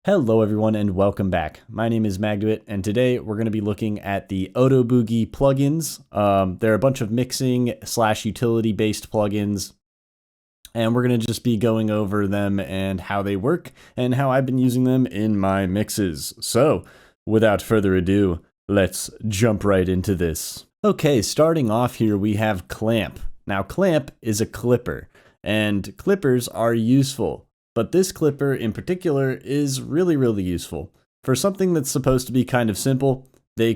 Hello everyone and welcome back. My name is Magduit and today we're going to be looking at the Outobugi plugins. They're a bunch of mixing / utility based plugins and we're going to just be going over them and how they work and how I've been using them in my mixes. So without further ado, let's jump right into this. Okay, starting off here we have clamp. Now clamp is a clipper and clippers are useful. But this clipper in particular is really useful. For something that's supposed to be kind of simple, they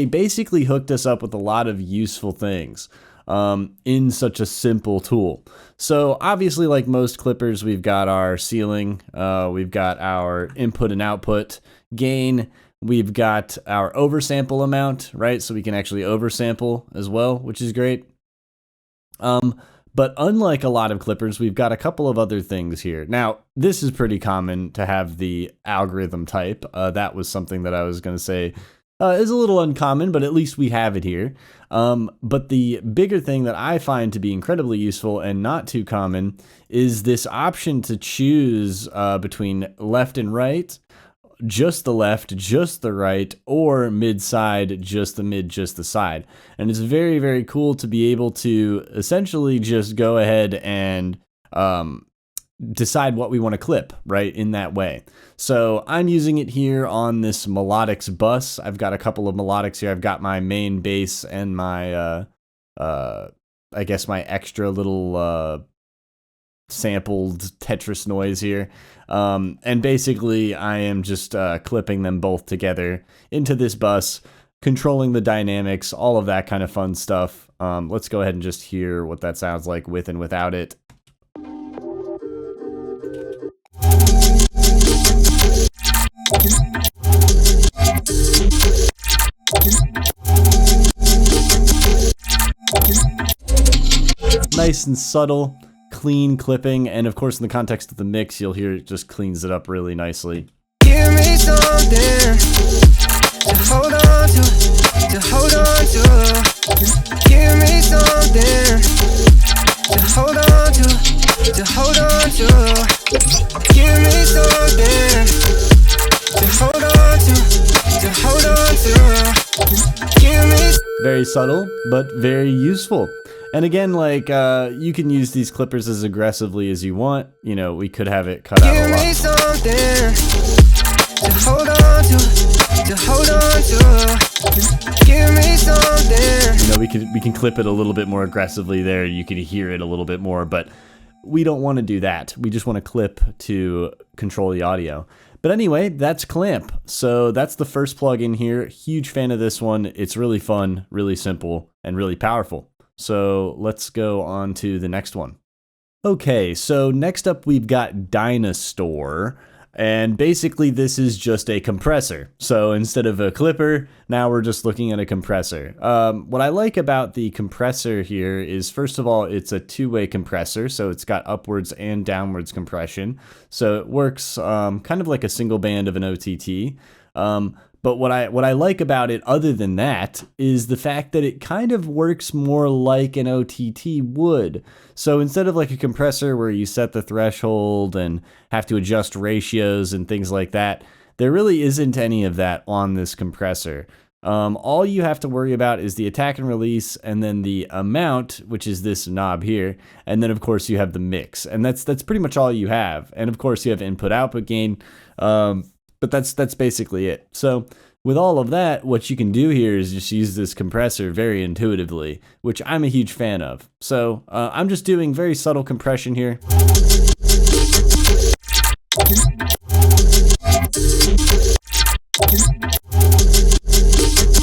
basically hooked us up with a lot of useful things in such a simple tool. So obviously, like most clippers, we've got our ceiling, we've got our input and output gain, we've got our oversample amount, right? So we can actually oversample as well, which is great. But unlike a lot of clippers, we've got a couple of other things here. Now, this is pretty common to have the algorithm type. That was something that I was going to say is a little uncommon, but at least we have it here. But the bigger thing that I find to be incredibly useful and not too common is this option to choose between left and right, just the left, just the right, or mid side, just the mid, just the side. And it's very cool to be able to essentially just go ahead and decide what we want to clip, right, in that way. So I'm using it here on this melodics bus. I've got a couple of melodics here. I've got my main bass and my, I guess my extra little sampled Tetris noise here. And basically I am just clipping them both together into this bus, controlling the dynamics, all of that kind of fun stuff. Let's go ahead and just hear what that sounds like with and without it. Nice and subtle, clean clipping, and of course in the context of the mix you'll hear it just cleans it up really nicely. Give me something to hold on to hold on to. Give me something to hold on to hold on to. Give me something to hold on to hold on to. Give me. Very subtle, but very useful. And again, like, you can use these clippers as aggressively as you want. You know, we could have it cut out a lot. Give me something to hold on to hold on to. Give me something. You know, we can clip it a little bit more aggressively there. You can hear it a little bit more, but we don't want to do that. We just want to clip to control the audio. But anyway, that's clamp. So that's the first plugin here. Huge fan of this one. It's really fun, really simple, and really powerful. So let's go on to the next one. Okay, so next up we've got Dynastor, and basically this is just a compressor. So instead of a clipper, now we're just looking at a compressor. What I like about the compressor here is, first of all, it's a two-way compressor, so it's got upwards and downwards compression. So it works kind of like a single band of an OTT. But what I like about it, other than that, is the fact that it kind of works more like an OTT would. So instead of like a compressor where you set the threshold and have to adjust ratios and things like that, there really isn't any of that on this compressor. All you have to worry about is the attack and release, and then the amount, which is this knob here, and then of course you have the mix, and that's pretty much all you have. And of course you have input-output gain. But that's basically it. So with all of that, what you can do here is just use this compressor very intuitively, which I'm a huge fan of. So I'm just doing very subtle compression here.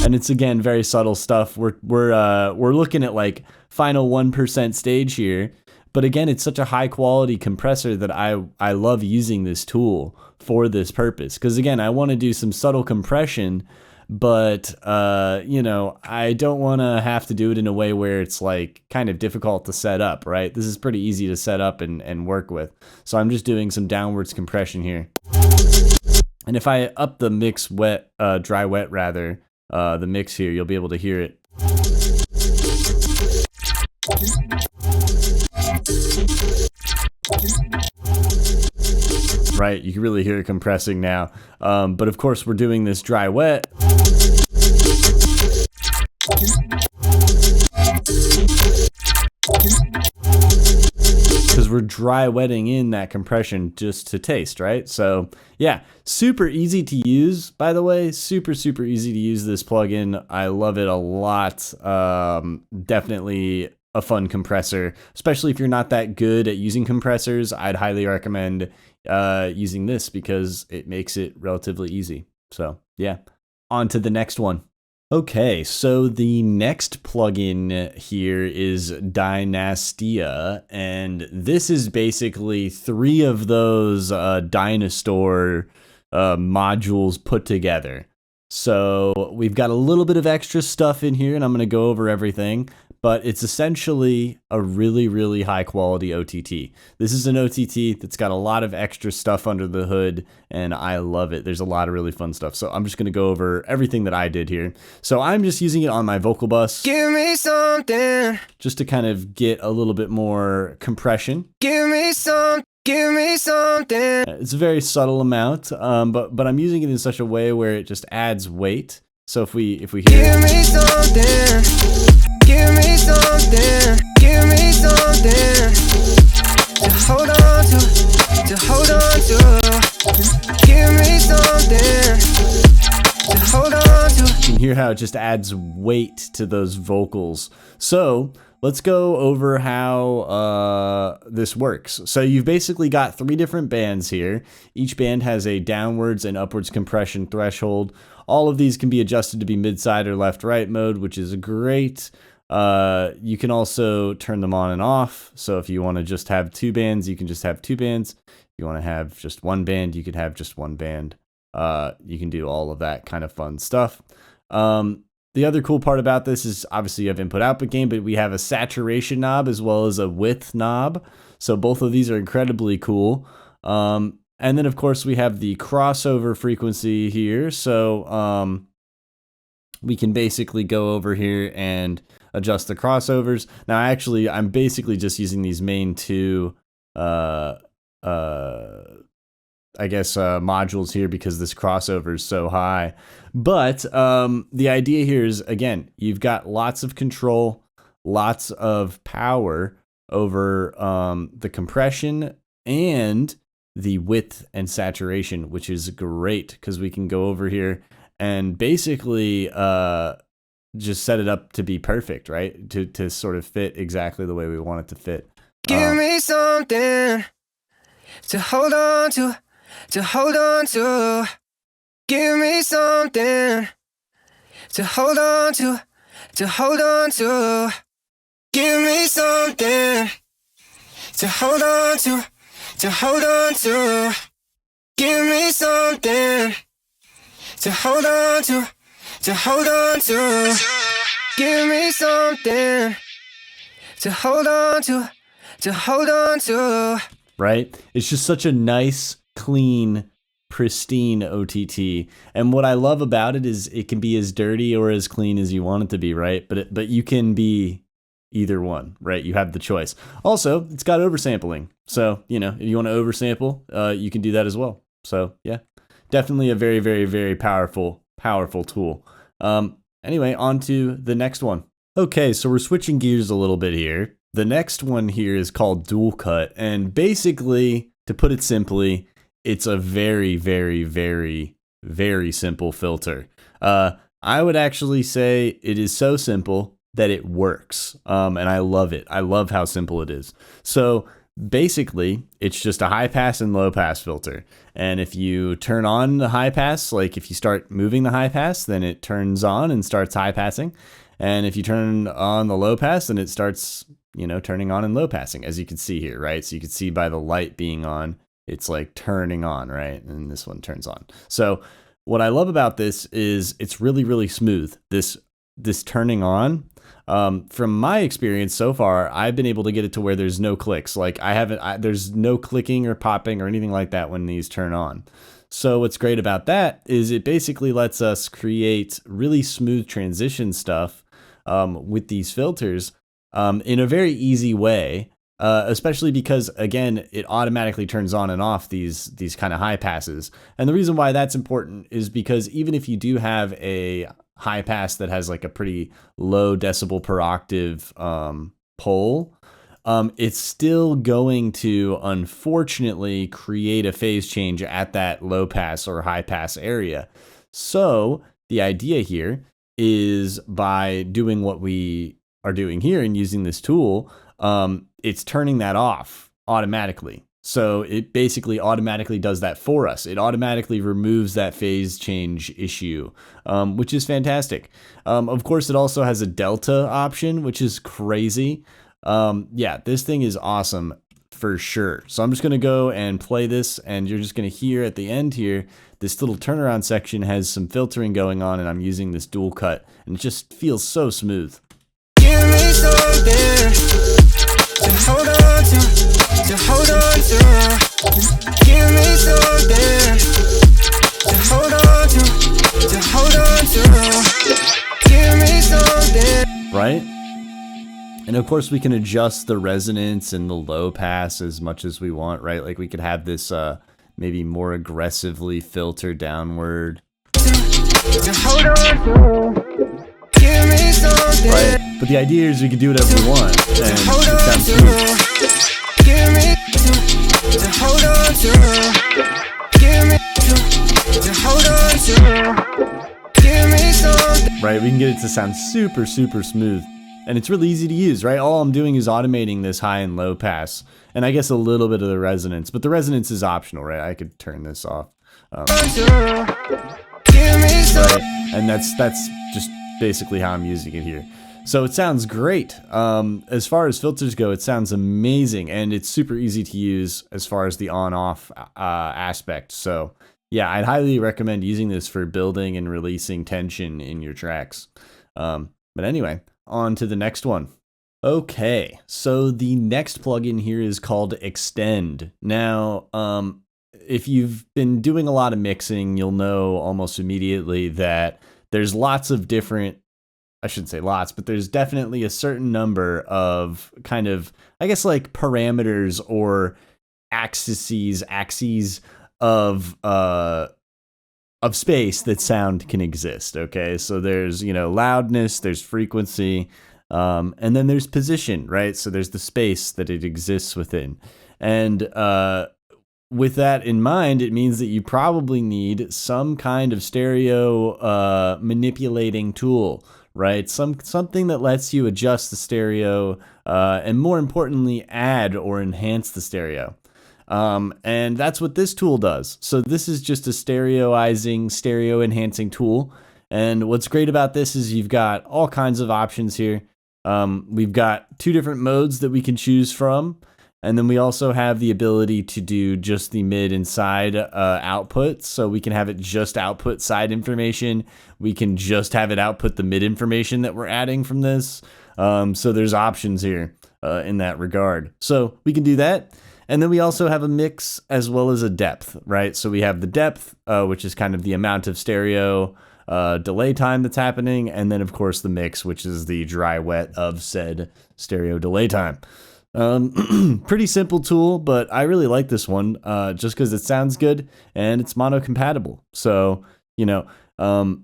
And it's, again, very subtle stuff. We're looking at like final 1% stage here. But again, it's such a high quality compressor that I love using this tool for this purpose. Because again, I want to do some subtle compression, but you know, I don't want to have to do it in a way where it's like kind of difficult to set up, right? This is pretty easy to set up and work with. So I'm just doing some downwards compression here. And if I up the mix dry wet rather, the mix here, you'll be able to hear it. right? You can really hear it compressing now. But of course, we're doing this dry wet. Because we're dry wetting in that compression just to taste, right? So yeah, super easy to use, by the way. Super easy to use this plugin. I love it a lot. Definitely a fun compressor, especially if you're not that good at using compressors. I'd highly recommend using this because it makes it relatively easy. So yeah, on to the next one. Okay, so the next plugin here is Dynastia, and this is basically 3 of those Dynastor modules put together. So we've got a little bit of extra stuff in here, and I'm going to go over everything, but it's essentially a really high quality OTT. This is an OTT that's got a lot of extra stuff under the hood, and I love it. There's a lot of really fun stuff. So I'm just going to go over everything that I did here. So I'm just using it on my vocal bus. Give me something. Just to kind of get a little bit more compression. Give me some. Give me something. It's a very subtle amount, but I'm using it in such a way where it just adds weight. So if we hear Give me something. Give me something. Give me something to hold on to hold on to. Give me something to hold on to. You can hear how it just adds weight to those vocals. So let's go over how this works. So you've basically got 3 different bands here. Each band has a downwards and upwards compression threshold. All of these can be adjusted to be mid-side or left-right mode, which is great. You can also turn them on and off. So if you want to just have 2 bands, you can just have 2 bands. If you want to have just 1 band, you could have just 1 band. You can do all of that kind of fun stuff. The other cool part about this is obviously you have input-output gain, but we have a saturation knob as well as a width knob. So both of these are incredibly cool. And then, of course, we have the crossover frequency here. So we can basically go over here and adjust the crossovers. Now, actually, I'm basically just using these main 2 modules here because this crossover is so high. But the idea here is, again, you've got lots of control, lots of power over the compression and the width and saturation, which is great because we can go over here and basically just set it up to be perfect, right? To sort of fit exactly the way we want it to fit. Give me something to hold on to hold on to. Give me something to hold on to hold on to. Give me something to hold on to hold on to. Give me something to hold on to hold on to. Give me something to hold on to hold on to. Right? It's just such a nice, clean, pristine OTT. And what I love about it is it can be as dirty or as clean as you want it to be, right? But you can be either one, right? You have the choice. Also, it's got oversampling. So, you know, if you want to oversample, you can do that as well. So, yeah, definitely a very powerful tool. Anyway, on to the next one. Okay, so we're switching gears a little bit here. The next one here is called Dualcut, and basically, to put it simply, it's a very simple filter. I would actually say it is so simple that it works, and I love it. I love how simple it is. So basically, it's just a high pass and low pass filter. And if you turn on the high pass, like if you start moving the high pass, then it turns on and starts high passing. And if you turn on the low pass, then it starts, you know, turning on and low passing, as you can see here, right? So you can see by the light being on, it's like turning on, right? And this one turns on. So what I love about this is it's really smooth. This turning on. From my experience so far, I've been able to get it to where there's no clicks. Like there's no clicking or popping or anything like that when these turn on. So what's great about that is it basically lets us create really smooth transition stuff with these filters in a very easy way. especially because, again, it automatically turns on and off these kind of high passes. And the reason why that's important is because even if you do have a high pass that has like a pretty low decibel per octave pole, it's still going to, unfortunately, create a phase change at that low pass or high pass area. So the idea here is, by doing what we are doing here and using this tool, it's turning that off automatically. So it basically automatically does that for us. It automatically removes that phase change issue, which is fantastic. Of course, it also has a delta option, which is crazy. Yeah, this thing is awesome for sure. So I'm just going to go and play this, and you're just going to hear at the end here, this little turnaround section has some filtering going on, and I'm using this Dualcut, and it just feels so smooth. Give me something to hold on to hold on to. Give me something to hold on to hold on to. Give me something. Right? And of course we can adjust the resonance and the low pass as much as we want, right? Like we could have this maybe more aggressively filter downward. To hold on to. Give me something. Right? But the idea is we can do whatever we want, and it Hold on sounds to. smooth. Give me to hold on to. Give me to hold on to. Give me something. Right? We can get it to sound super, super smooth. And it's really easy to use, right? All I'm doing is automating this high and low pass, and I guess a little bit of the resonance, but the resonance is optional, right? I could turn this off. Right? And that's just basically how I'm using it here. So it sounds great. As far as filters go, it sounds amazing, and it's super easy to use as far as the on-off aspect. So yeah, I'd highly recommend using this for building and releasing tension in your tracks. But anyway, on to the next one. Okay, so the next plugin here is called Extend. Now, if you've been doing a lot of mixing, you'll know almost immediately that there's lots of different, I shouldn't say lots, but there's definitely a certain number of kind of, I guess, like parameters or axes of space that sound can exist. Okay, so there's, you know, loudness, there's frequency, and then there's position, right? So there's the space that it exists within. And with that in mind, it means that you probably need some kind of stereo manipulating tool, right? Something that lets you adjust the stereo, and more importantly, add or enhance the stereo. And that's what this tool does. So this is just a stereo enhancing tool. And what's great about this is you've got all kinds of options here. We've got 2 different modes that we can choose from. And then we also have the ability to do just the mid and side output. So we can have it just output side information. We can just have it output the mid information that we're adding from this. So there's options here in that regard. So we can do that. And then we also have a mix as well as a depth, right? So we have the depth, which is kind of the amount of stereo delay time that's happening. And then, of course, the mix, which is the dry wet of said stereo delay time. Pretty simple tool, but I really like this one just because it sounds good and it's mono compatible. So, you know,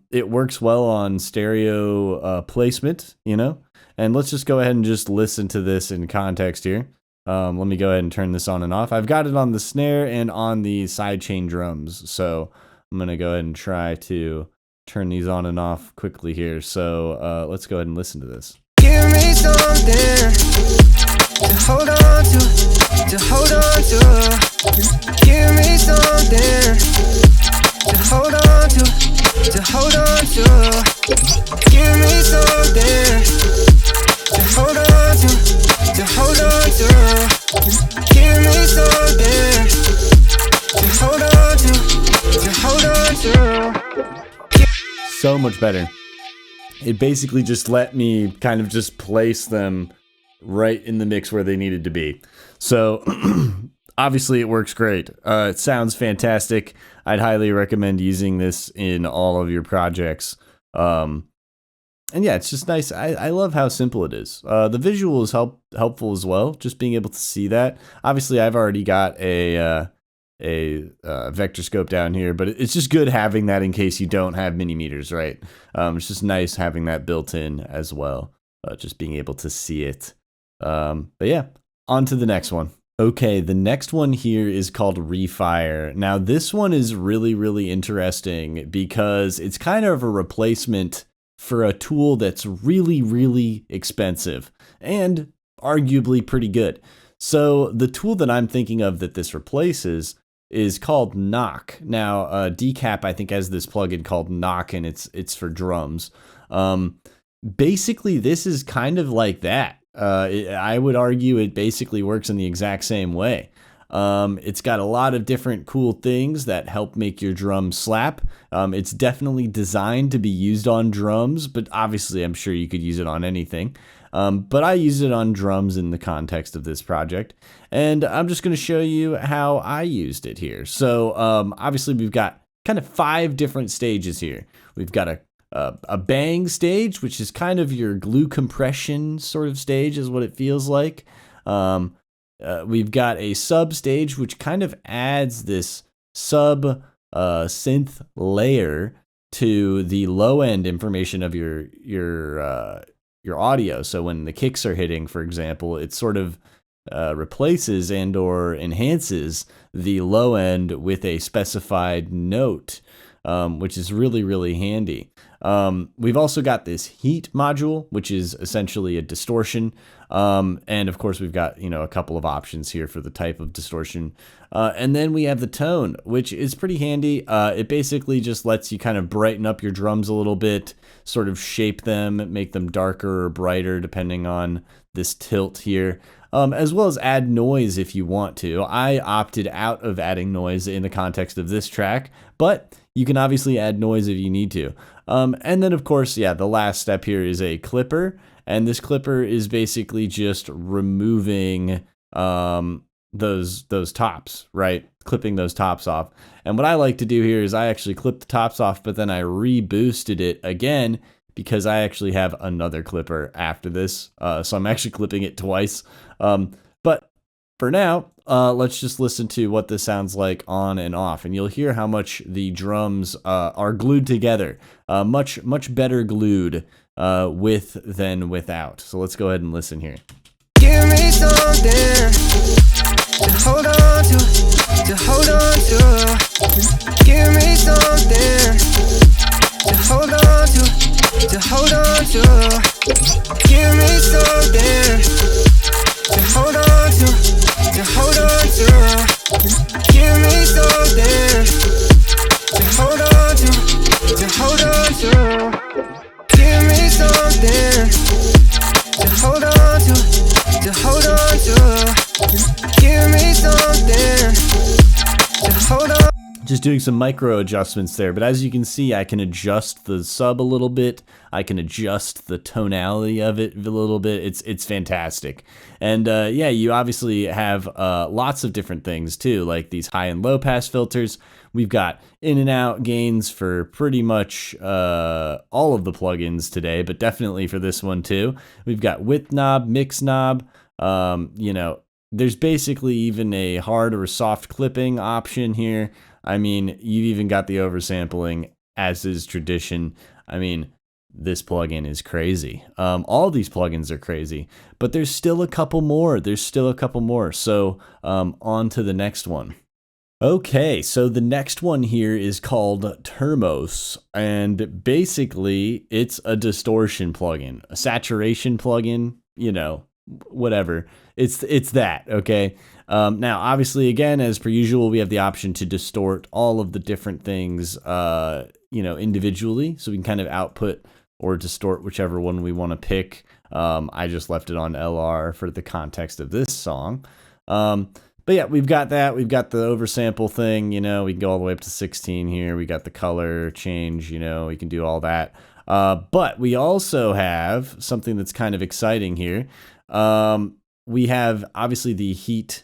it works well on stereo placement, you know. And let's just go ahead and just listen to this in context here. Let me go ahead and turn this on and off. I've got it on the snare and on the sidechain drums. So I'm going to go ahead and try to turn these on and off quickly here. So let's go ahead and listen to this. Give me something to hold on to hold on to. Give me something to hold on to hold on to. Give me something to hold on to hold on to. Give me something to hold on to hold on to. So much better. It basically just let me kind of just place them right in the mix where they needed to be. So obviously it works great. It sounds fantastic. I'd highly recommend using this in all of your projects. And yeah, it's just nice. I love how simple it is. The visual is helpful as well. Just being able to see that. Obviously, I've already got a vector scope down here, but it's just good having that in case you don't have mini meters, right? It's just nice having that built in as well. Just being able to see it. But yeah, on to the next one. Okay, the next one here is called Refire. Now, this one is really, really interesting because it's kind of a replacement for a tool that's really, really expensive and arguably pretty good. So the tool that I'm thinking of that this replaces is called Knock. Now, Decap, I think, has this plugin called Knock, and it's for drums. Basically, this is kind of like that. I would argue it basically works in the exact same way. It's got a lot of different cool things that help make your drums slap. It's definitely designed to be used on drums, but obviously I'm sure you could use it on anything. But I use it on drums in the context of this project. And I'm just going to show you how I used it here. So obviously we've got kind of 5 different stages here. We've got a bang stage, which is kind of your glue compression sort of stage is what it feels like. We've got a sub stage, which kind of adds this sub synth layer to the low end information of your audio. So when the kicks are hitting, for example, it sort of replaces and or enhances the low end with a specified note, which is really, really handy. We've also got this heat module, which is essentially a distortion. And of course we've got, a couple of options here for the type of distortion. And then we have the tone, which is pretty handy. It basically just lets you kind of brighten up your drums a little bit, sort of shape them, make them darker or brighter, depending on this tilt here. As well as add noise if you want to. I opted out of adding noise in the context of this track, but you can obviously add noise if you need to. And then, of course, yeah, the last step here is a clipper. And this clipper is basically just removing those tops, right? Clipping those tops off. And what I like to do here is I actually clip the tops off, but then I reboosted it again because I actually have another clipper after this. So I'm actually clipping it twice. But for now, let's just listen to what this sounds like on and off, and you'll hear how much the drums are glued together. Much better glued with than without. So let's go ahead and listen here. Give me something to hold on to hold on to. Give me something to hold on to hold on to. Give me something to hold on to hold on to. Give me something to hold on to hold on to. Give me something to hold on to hold on to. Give me something to hold on. Just doing some micro adjustments there, but as you can see, I can adjust the sub a little bit. I can adjust the tonality of it a little bit. It's fantastic. And yeah, you obviously have lots of different things too, like these high and low pass filters. We've got in and out gains for pretty much all of the plugins today, but definitely for this one too. We've got width knob, mix knob, there's basically even a hard or soft clipping option here. I mean, you've even got the oversampling, as is tradition. I mean, this plugin is crazy. All these plugins are crazy, but there's still a couple more. So on to the next one. Okay, so the next one here is called Termos, and basically it's a distortion plugin, a saturation plugin, whatever. It's that, okay? Now, obviously, again, as per usual, we have the option to distort all of the different things, individually. So we can kind of output or distort whichever one we want to pick. I just left it on LR for the context of this song. But yeah, we've got that. We've got the oversample thing, we can go all the way up to 16 here. We got the color change, we can do all that. But we also have something that's kind of exciting here. We have obviously the heat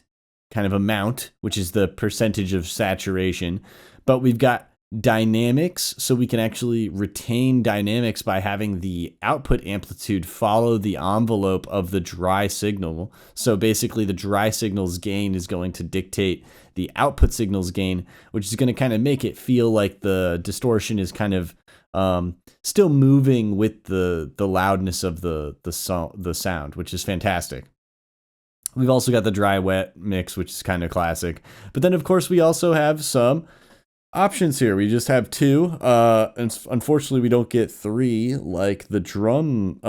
kind of amount, which is the percentage of saturation, but we've got dynamics, so we can actually retain dynamics by having the output amplitude follow the envelope of the dry signal. So basically the dry signal's gain is going to dictate the output signal's gain, which is going to kind of make it feel like the distortion is kind of still moving with the loudness of the sound, which is fantastic. We've also got the dry wet mix, which is kind of classic. But then of course we also have some options here. We just have two. And unfortunately we don't get three like the drum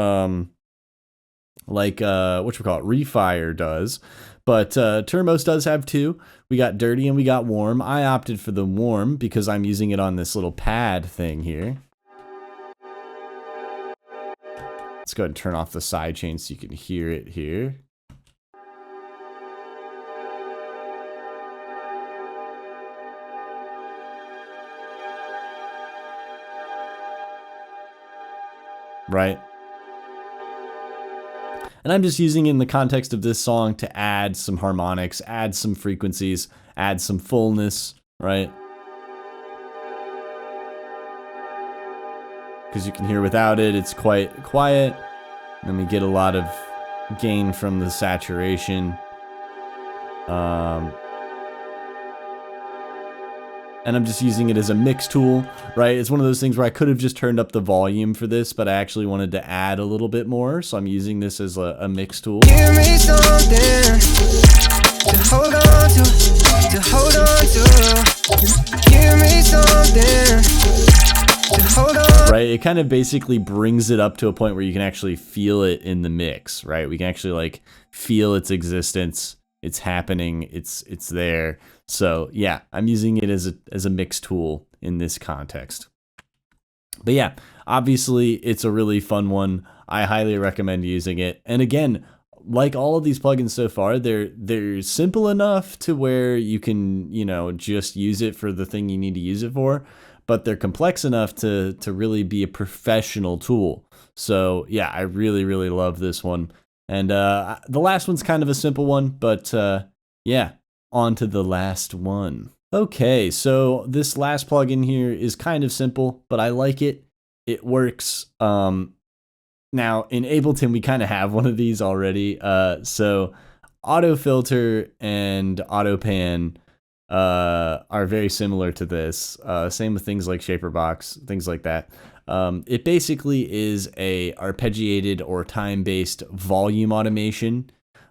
Refire does. But Termos does have two. We got dirty and we got warm. I opted for the warm because I'm using it on this little pad thing here. Let's go ahead and turn off the sidechain so you can hear it here. Right? And I'm just using it in the context of this song to add some harmonics, add some frequencies, add some fullness, right? Because you can hear without it, it's quite quiet. And we get a lot of gain from the saturation. And I'm just using it as a mix tool, right? It's one of those things where I could have just turned up the volume for this, but I actually wanted to add a little bit more, so I'm using this as a mix tool. Give me something to hold on to hold on to. Give me something to hold on. Right, it kind of basically brings it up to a point where you can actually feel it in the mix, right? We can actually like feel its existence. It's happening, it's there. So yeah, I'm using it as a mix tool in this context. But yeah, obviously it's a really fun one. I highly recommend using it. And again, like all of these plugins so far, they're simple enough to where you can, you know, just use it for the thing you need to use it for, but they're complex enough to really be a professional tool. So yeah, I really, really love this one. And the last one's kind of a simple one, but yeah, on to the last one. Okay, so this last plugin here is kind of simple, but I like it. It works. Now, in Ableton, we kind of have one of these already. So auto filter and auto pan are very similar to this. Same with things like shaper box, things like that. It basically is a arpeggiated or time-based volume automation.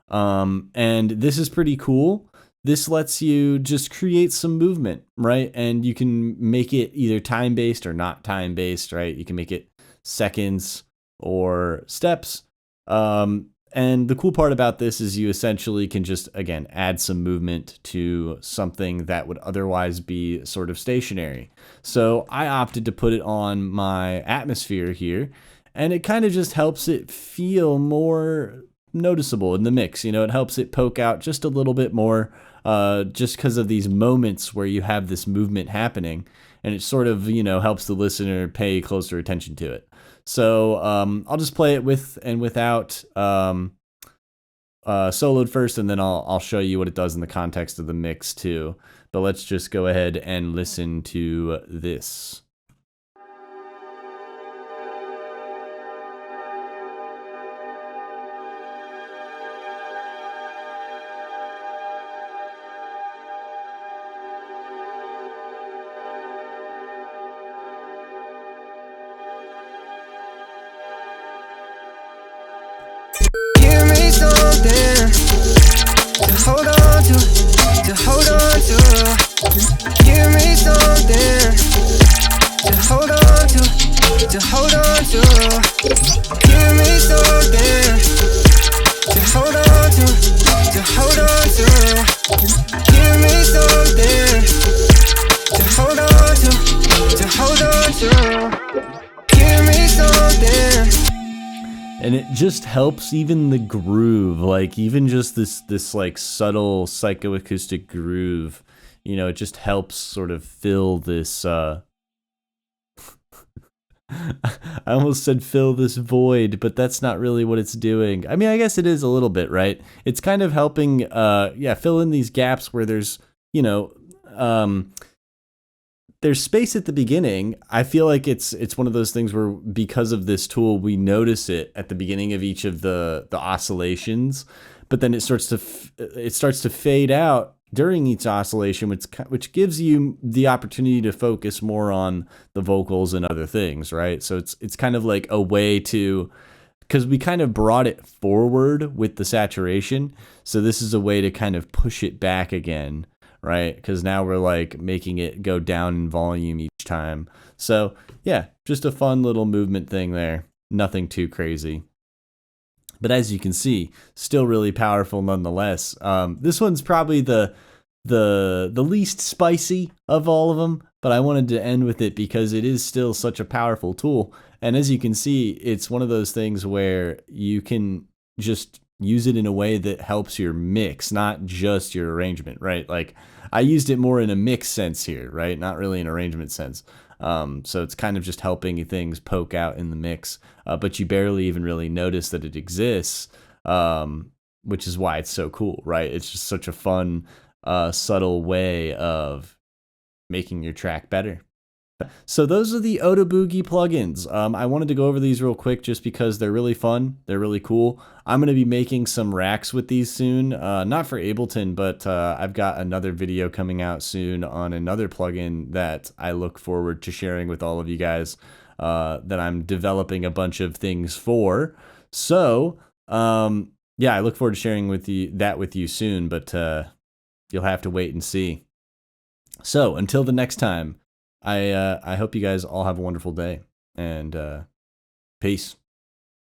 And this is pretty cool. This lets you just create some movement, right? And you can make it either time-based or not time-based, right? You can make it seconds or steps. And the cool part about this is you essentially can just, again, add some movement to something that would otherwise be sort of stationary. So I opted to put it on my atmosphere here, and it kind of just helps it feel more noticeable in the mix. You know, it helps it poke out just a little bit more, just because of these moments where you have this movement happening, and it sort of, you know, helps the listener pay closer attention to it. So I'll just play it with and without soloed first, and then I'll show you what it does in the context of the mix too. But let's just go ahead and listen to this. Give me something to hold on to hold on to. Give me something to hold on to hold on to. Give me something to hold on to hold on to. Give me something to hold on to hold on to. Give me something. And it just helps even the groove, like even just this like subtle psychoacoustic groove, you know, it just helps sort of fill this, I almost said fill this void, but that's not really what it's doing. I mean, I guess it is a little bit, right? It's kind of helping, yeah, fill in these gaps where there's, you know, there's space at the beginning. I feel like it's one of those things where because of this tool, we notice it at the beginning of each of the oscillations, but then it starts to fade out during each oscillation, which gives you the opportunity to focus more on the vocals and other things, right? So it's kind of like a way to, because we kind of brought it forward with the saturation, so this is a way to kind of push it back again, right? Because now we're like making it go down in volume each time. So yeah, just a fun little movement thing there. Nothing too crazy. But as you can see, still really powerful nonetheless. This one's probably the least spicy of all of them, but I wanted to end with it because it is still such a powerful tool. And as you can see, it's one of those things where you can just use it in a way that helps your mix, not just your arrangement, right? Like I used it more in a mix sense here, right? Not really an arrangement sense. So it's kind of just helping things poke out in the mix, but you barely even really notice that it exists, which is why it's so cool, right? It's just such a fun, subtle way of making your track better. So those are the Outobugi plugins. I wanted to go over these real quick just because they're really fun. They're really cool. I'm going to be making some racks with these soon. Not for Ableton, but I've got another video coming out soon on another plugin that I look forward to sharing with all of you guys that I'm developing a bunch of things for. So yeah, I look forward to sharing with you soon, but you'll have to wait and see. So until the next time, I hope you guys all have a wonderful day, and peace.